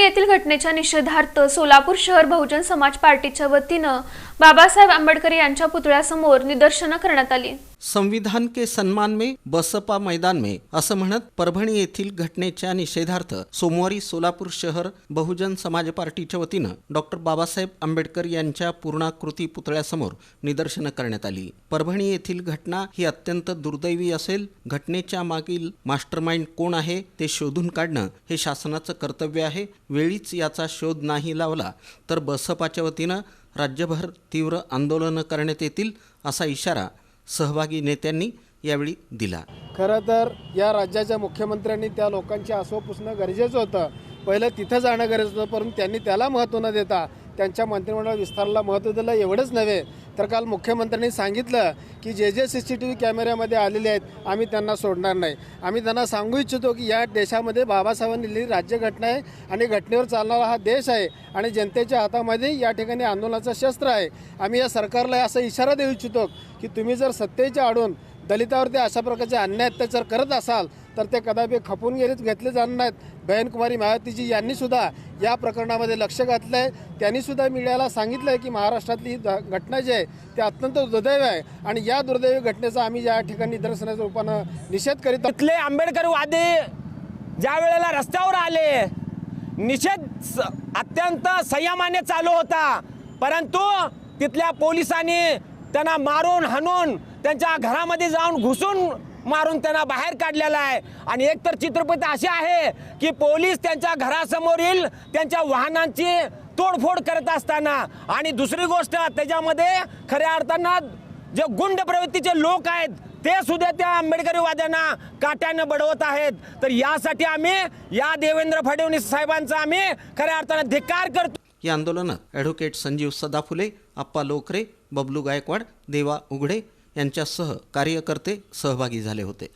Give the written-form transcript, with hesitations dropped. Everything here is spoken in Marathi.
परभणी येथील घटनेच्या निषेधार्थ सोलापूर शहर बहुजन समाज पार्टीच्या वतीने बाबासाहेब आंबेडकर यांच्या पुतळ्यासमोर निदर्शने करण्यात आली। संविधान के सम्मान में बसपा मैदान में असं म्हणत परभणी येथील घटनेच्या निषेधार्थ सोमवारी सोलापूर शहर बहुजन समाज पार्टीच्या वतीने डॉक्टर बाबासाहेब आंबेडकर यांच्या पूर्णाकृती पुतळ्यासमोर निदर्शने करण्यात आली। परभणी येथील घटना ही अत्यंत दुर्दैवी असेल। घटनेच्या मागील मास्टरमाइंड कोण आहे ते शोधून काढणं हे शासनाचं कर्तव्य आहे। वेळीच याचा शोध नाही लावला तर बसपाच्या वतीने राज्यभर तीव्र आंदोलन करण्यात येतील असा इशारा सहभागी नेत्यांनी यावेळी दिला। खरं तर या राज्याच्या मुख्यमंत्र्यांनी त्या लोकांची आसव पुसणं गरजेचं होतं। पहिलं तिथं जाणं गरजेचं होतं, परंतु त्यांनी त्याला महत्त्व न देता त्यांच्या मंत्रिमंडळ विस्ताराला महत्त्व दिलं। एवढंच नव्हे तर काल मुख्यमंत्र्यांनी सांगितलं की जे CCTV कॅमेऱ्यामध्ये आलेले आहेत आम्ही त्यांना सोडणार नाही। आम्ही त्यांना सांगू इच्छितो की या देशामध्ये बाबासाहेबांनी लिहिलेली राज्यघटना आहे आणि घटनेवर चालणारा हा देश आहे आणि जनतेच्या हातामध्ये या ठिकाणी आंदोलनाचं शस्त्र आहे। आम्ही या सरकारला असा इशारा देऊ इच्छितो की तुम्ही जर सत्तेच्या आडून दलितावरती अशा प्रकारचे अन्याय अत्याचार करत असाल तर ते कदापि खपून घेतले जाणार नाहीत। बहनकुमारी मायावतीजी यांनी सुद्धा या प्रकरणामध्ये लक्ष घातलं आहे। त्यांनी सुद्धा मीडियाला सांगितलं आहे की महाराष्ट्रातली घटना जी आहे ते अत्यंत दुर्दैवी आहे आणि या दुर्दैवी घटनेचा आम्ही या ठिकाणी निदर्शनाच्या रूपानं निषेध करीत आहोत। इथले आंबेडकरवादी ज्या वेळेला रस्त्यावर आले निषेध अत्यंत संयमाने चालू होता, परंतु तिथल्या पोलिसांनी त्यांना मारून हाणून त्यांच्या घरामध्ये जाऊन घुसून मारून त्यांना बाहेर काढलेला आहे। आणि एक तर चित्रपट असे आहे की पोलीस त्यांच्या घरासमोरील त्यांच्या वाहनांची तोडफोड करत असताना आणि दुसरी गोष्ट त्याच्यामध्ये खऱ्या अर्थानं जे गुंड प्रवृत्तीचे लोक आहेत ते सुद्धा त्या आंबेडकरवाद्यांना काट्याने बडवत आहेत। तर यासाठी आम्ही या देवेंद्र फडणवीस साहेबांचा आम्ही खऱ्या अर्थानं धिक्कार करतो। या आंदोलनात ॲडव्होकेट संजीव सदाफुले, अप्पा लोकरे, बबलू गायकवाड, देवा उघडे यांच्यासह कार्यकर्ते सहभागी झाले होते।